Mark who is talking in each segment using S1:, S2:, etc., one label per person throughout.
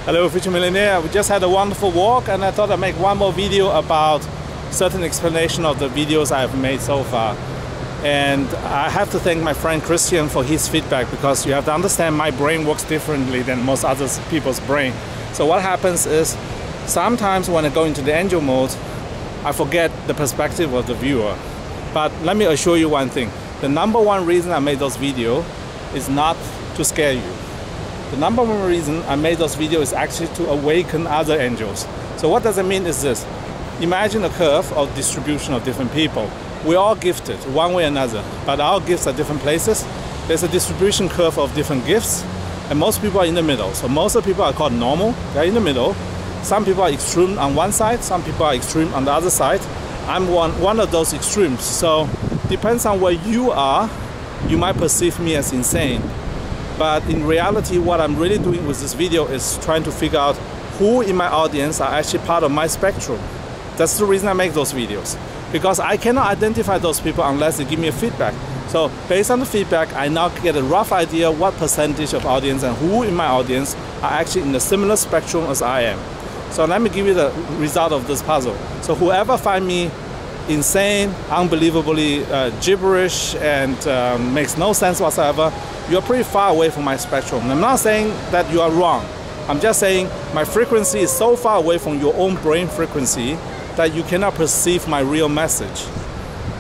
S1: Hello Future Millionaire, we just had a wonderful walk and I thought I'd make one more video about certain explanation of the videos I've made so far. And I have to thank my friend Christian for his feedback, because you have to understand my brain works differently than most other people's brain. So what happens is, sometimes when I go into the angel mode, I forget the perspective of the viewer. But let me assure you one thing, the number one reason I made those videos is not to scare you. The number one reason I made those videos is actually to awaken other angels. So what does it mean is this: imagine a curve of distribution of different people. We're all gifted one way or another, but our gifts are different places. There's a distribution curve of different gifts, and most people are in the middle. So most of the people are called normal, they're in the middle. Some people are extreme on one side, some people are extreme on the other side. I'm one of those extremes. So depends on where you are, you might perceive me as insane. But in reality, what I'm really doing with this video is trying to figure out who in my audience are actually part of my spectrum. That's the reason I make those videos, because I cannot identify those people unless they give me a feedback. So based on the feedback, I now get a rough idea what percentage of audience and who in my audience are actually in a similar spectrum as I am. So let me give you the result of this puzzle. So whoever find me insane, unbelievably gibberish, and makes no sense whatsoever, you're pretty far away from my spectrum. I'm not saying that you are wrong. I'm just saying my frequency is so far away from your own brain frequency that you cannot perceive my real message.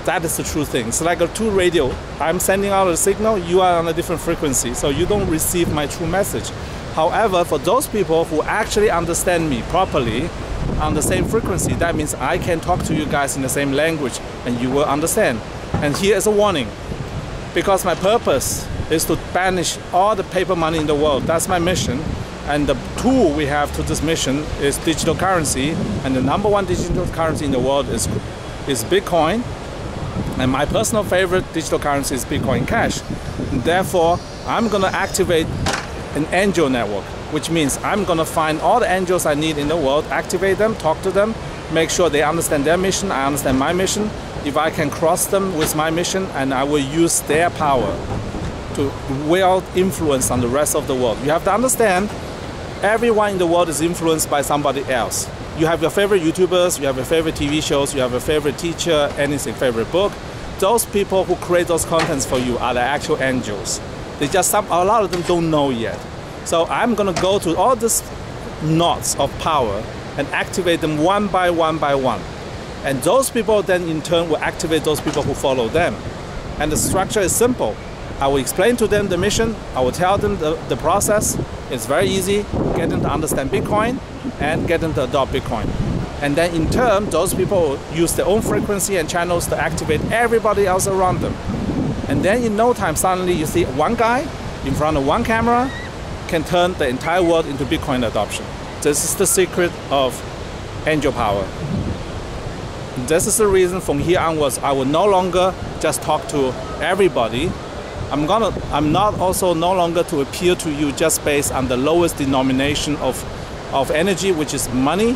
S1: That is the true thing. It's like a two radio. I'm sending out a signal, you are on a different frequency, so you don't receive my true message. However, for those people who actually understand me properly on the same frequency, that means I can talk to you guys in the same language and you will understand. And here is a warning, because my purpose is to banish all the paper money in the world. That's my mission. And the tool we have to this mission is digital currency. And the number one digital currency in the world is Bitcoin. And my personal favorite digital currency is Bitcoin Cash. And therefore, I'm going to activate an angel network, which means I'm going to find all the angels I need in the world, activate them, talk to them, make sure they understand their mission, I understand my mission. If I can cross them with my mission, and I will use their power to wield influence on the rest of the world. You have to understand, everyone in the world is influenced by somebody else. You have your favorite YouTubers, you have your favorite TV shows, you have your favorite teacher, anything, favorite book. Those people who create those contents for you are the actual angels. They just, a lot of them don't know yet. So I'm gonna go to all these knots of power and activate them one by one by one. And those people then in turn will activate those people who follow them. And the structure is simple. I will explain to them the mission, I will tell them the process. It's very easy, get them to understand Bitcoin and get them to adopt Bitcoin. And then in turn, those people will use their own frequency and channels to activate everybody else around them. And then in no time, suddenly you see one guy in front of one camera can turn the entire world into Bitcoin adoption. This is the secret of angel power. This is the reason from here onwards, I will no longer just talk to everybody. I'm not also no longer to appeal to you just based on the lowest denomination of energy, which is money.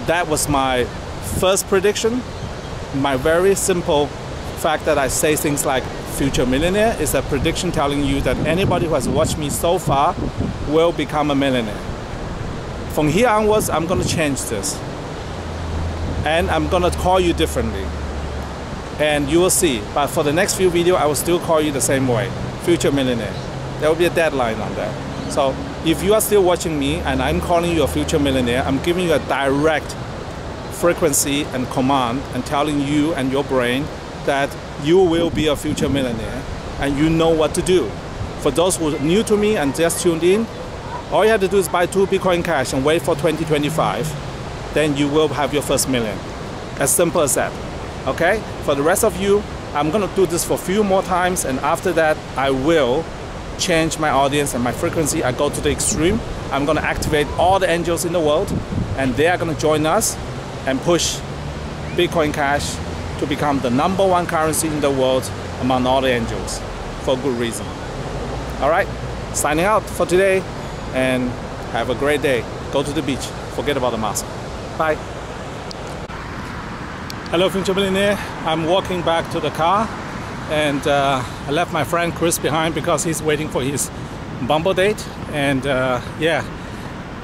S1: That was my first prediction. My very simple fact that I say things like future millionaire is a prediction telling you that anybody who has watched me so far will become a millionaire. From here onwards, I'm going to change this. And I'm going to call you differently. And you will see. But for the next few videos, I will still call you the same way. Future millionaire. There will be a deadline on that. So if you are still watching me and I'm calling you a future millionaire, I'm giving you a direct frequency and command and telling you and your brain that you will be a future millionaire and you know what to do. For those who are new to me and just tuned in, all you have to do is buy 2 Bitcoin Cash and wait for 2025. Then you will have your first million. As simple as that. Okay? For the rest of you, I'm gonna do this for a few more times, and after that, I will change my audience and my frequency. I go to the extreme. I'm gonna activate all the angels in the world, and they are gonna join us and push Bitcoin Cash to become the number one currency in the world among all the angels, for good reason. All right, signing out for today, and have a great day. Go to the beach. Forget about the mask. Bye. Hello Future Millionaire, I'm walking back to the car, and I left my friend Chris behind because he's waiting for his Bumble date, and yeah,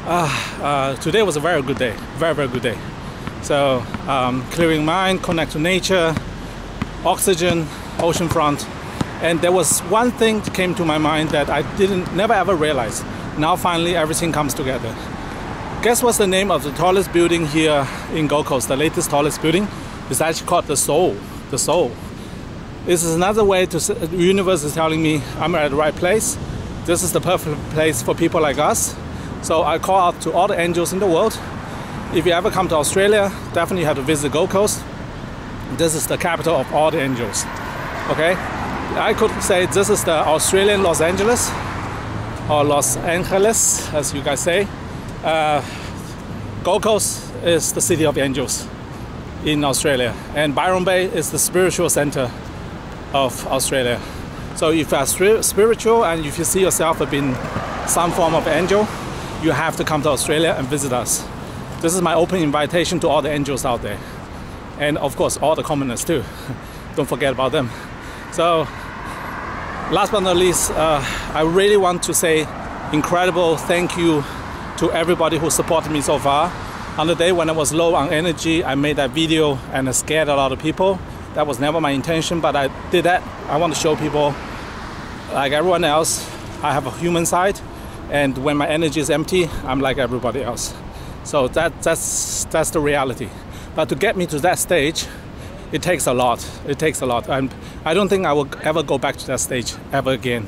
S1: Today was a very good day, very good day. So clearing mind, connect to nature, oxygen, ocean front. And there was one thing that came to my mind that I never ever realized. Now finally everything comes together. Guess what's the name of the tallest building here in Gold Coast? The latest tallest building is actually called the Soul. The Soul. This is another way to, the universe is telling me I'm at the right place. This is the perfect place for people like us. So I call out to all the angels in the world. If you ever come to Australia, definitely have to visit Gold Coast. This is the capital of all the angels. Okay? I could say this is the Australian Los Angeles, or Los Angeles, as you guys say. Gold Coast is the city of angels in Australia, and Byron Bay is the spiritual center of Australia. So if you are spiritual and if you see yourself as being some form of angel, you have to come to Australia and visit us. This is my open invitation to all the angels out there, and of course all the commoners too. Don't forget about them. So last but not least, I really want to say incredible thank you to everybody who supported me so far. On the day when I was low on energy, I made that video and I scared a lot of people. That was never my intention, but I did that. I want to show people, like everyone else, I have a human side, and when my energy is empty, I'm like everybody else. So that's the reality. But to get me to that stage, it takes a lot. It takes a lot. And I don't think I will ever go back to that stage ever again.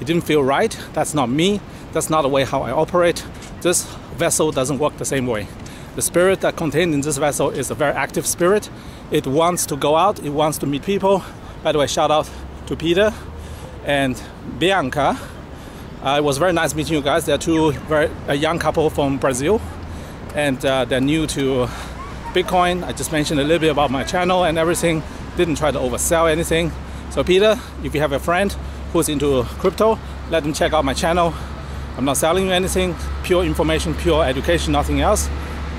S1: It didn't feel right. That's not me. That's not the way how I operate. This vessel doesn't work the same way. The spirit that contained in this vessel is a very active spirit. It wants to go out. It wants to meet people. By the way, shout out to Peter and Bianca. It was very nice meeting you guys. They're a young couple from Brazil, and they're new to Bitcoin. I just mentioned a little bit about my channel and everything. Didn't try to oversell anything. So Peter, if you have a friend who's into crypto, let them check out my channel. I'm not selling you anything. Pure information, pure education, nothing else.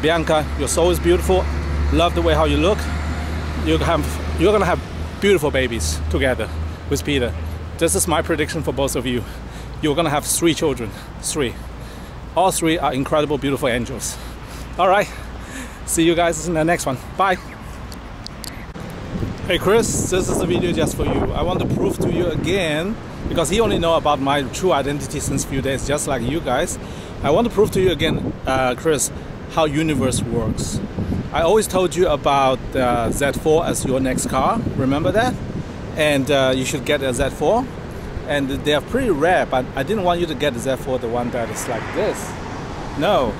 S1: Bianca, your soul is beautiful. Love the way how you look. You're gonna have beautiful babies together with Peter. This is my prediction for both of you. You're gonna have 3 children. 3. All 3 are incredible, beautiful angels. All right. See you guys in the next one. Bye. Hey Chris, this is a video just for you. I want to prove to you again, because he only know about my true identity since a few days, just like you guys. I want to prove to you again, Chris, how universe works. I always told you about the Z4 as your next car. Remember that? And you should get a Z4. And they are pretty rare, but I didn't want you to get a Z4, the one that is like this. No,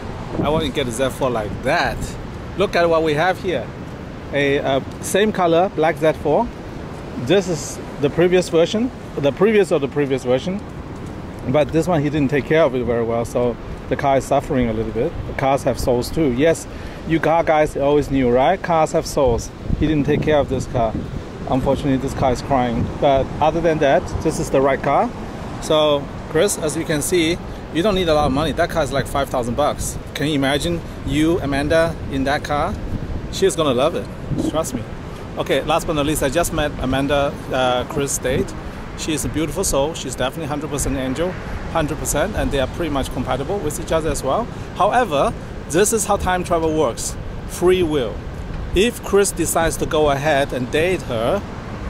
S1: I want you to get a Z4 like that. Look at what we have here. A same color, black Z4. This is the previous version, the previous version. But this one, he didn't take care of it very well, so the car is suffering a little bit. The cars have souls too. Yes, you car guys always knew, right? Cars have souls. He didn't take care of this car. Unfortunately, this car is crying. But other than that, this is the right car. So, Chris, as you can see, you don't need a lot of money. That car is like 5,000 bucks. Can you imagine you, Amanda, in that car? She's gonna love it. Trust me. Okay, last but not least, I just met Amanda, Chris' date. She's a beautiful soul. She's definitely 100% angel, 100%, and they are pretty much compatible with each other as well. However, this is how time travel works. Free will. If Chris decides to go ahead and date her,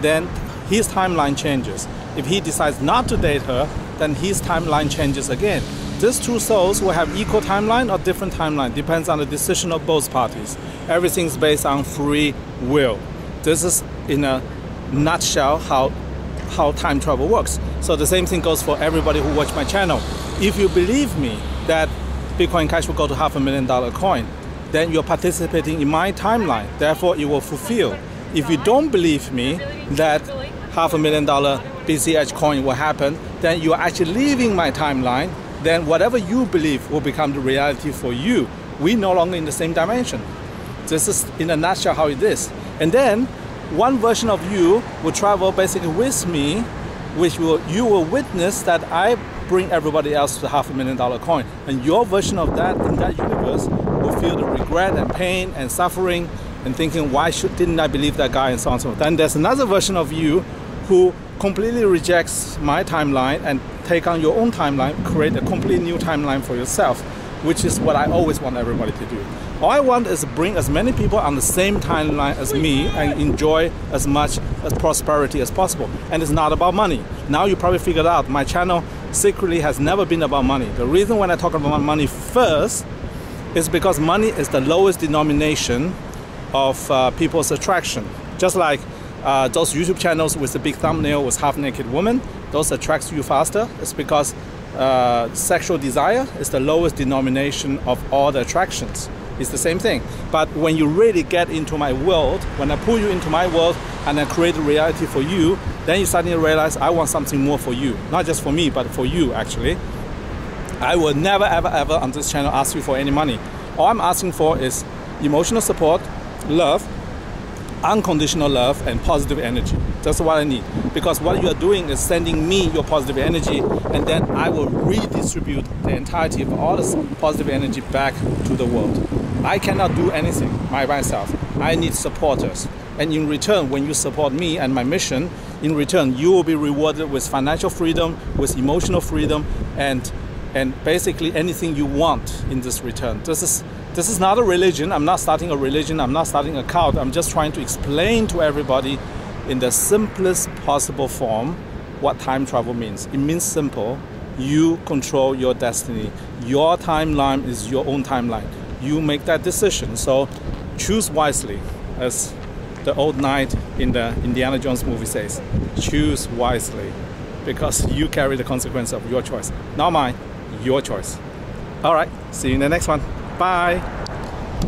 S1: then his timeline changes. If he decides not to date her, then his timeline changes again. These 2 souls will have equal timeline or different timeline, depends on the decision of both parties. Everything's based on free will. This is in a nutshell how time travel works. So the same thing goes for everybody who watch my channel. If you believe me that Bitcoin Cash will go to $500,000 coin, then you're participating in my timeline. Therefore, it will fulfill. If you don't believe me that $500,000 BCH coin will happen, then you are actually leaving my timeline. Then whatever you believe will become the reality for you. We're no longer in the same dimension. This is in a nutshell how it is. And then one version of you will travel basically with me, which you will witness that I bring everybody else to $500,000 coin. And your version of that in that universe will feel the regret and pain and suffering and thinking, why didn't I believe that guy, and so on and so forth. Then there's another version of you who completely rejects my timeline and take on your own timeline, create a completely new timeline for yourself, which is what I always want everybody to do. All I want is to bring as many people on the same timeline as me and enjoy as much as prosperity as possible. And it's not about money. Now you probably figured out my channel secretly has never been about money. The reason when I talk about money first is because money is the lowest denomination of people's attraction. Just like those YouTube channels with the big thumbnail with half-naked women, those attracts you faster. It's because sexual desire is the lowest denomination of all the attractions. It's the same thing. But when you really get into my world, when I pull you into my world and I create a reality for you, then you suddenly realize I want something more for you. Not just for me, but for you actually. I will never ever ever on this channel ask you for any money. All I'm asking for is emotional support, love, unconditional love, and positive energy. That's what I need. Because what you are doing is sending me your positive energy, and then I will redistribute the entirety of all this positive energy back to the world. I cannot do anything by myself. I need supporters. And in return, when you support me and my mission, in return, you will be rewarded with financial freedom, with emotional freedom, and basically anything you want in this return. This is not a religion. I'm not starting a religion. I'm not starting a cult. I'm just trying to explain to everybody in the simplest possible form what time travel means. It means simple. You control your destiny. Your timeline is your own timeline. You make that decision. So choose wisely, as the old knight in the Indiana Jones movie says. Choose wisely, because you carry the consequence of your choice. Not mine, your choice. All right, see you in the next one. Bye.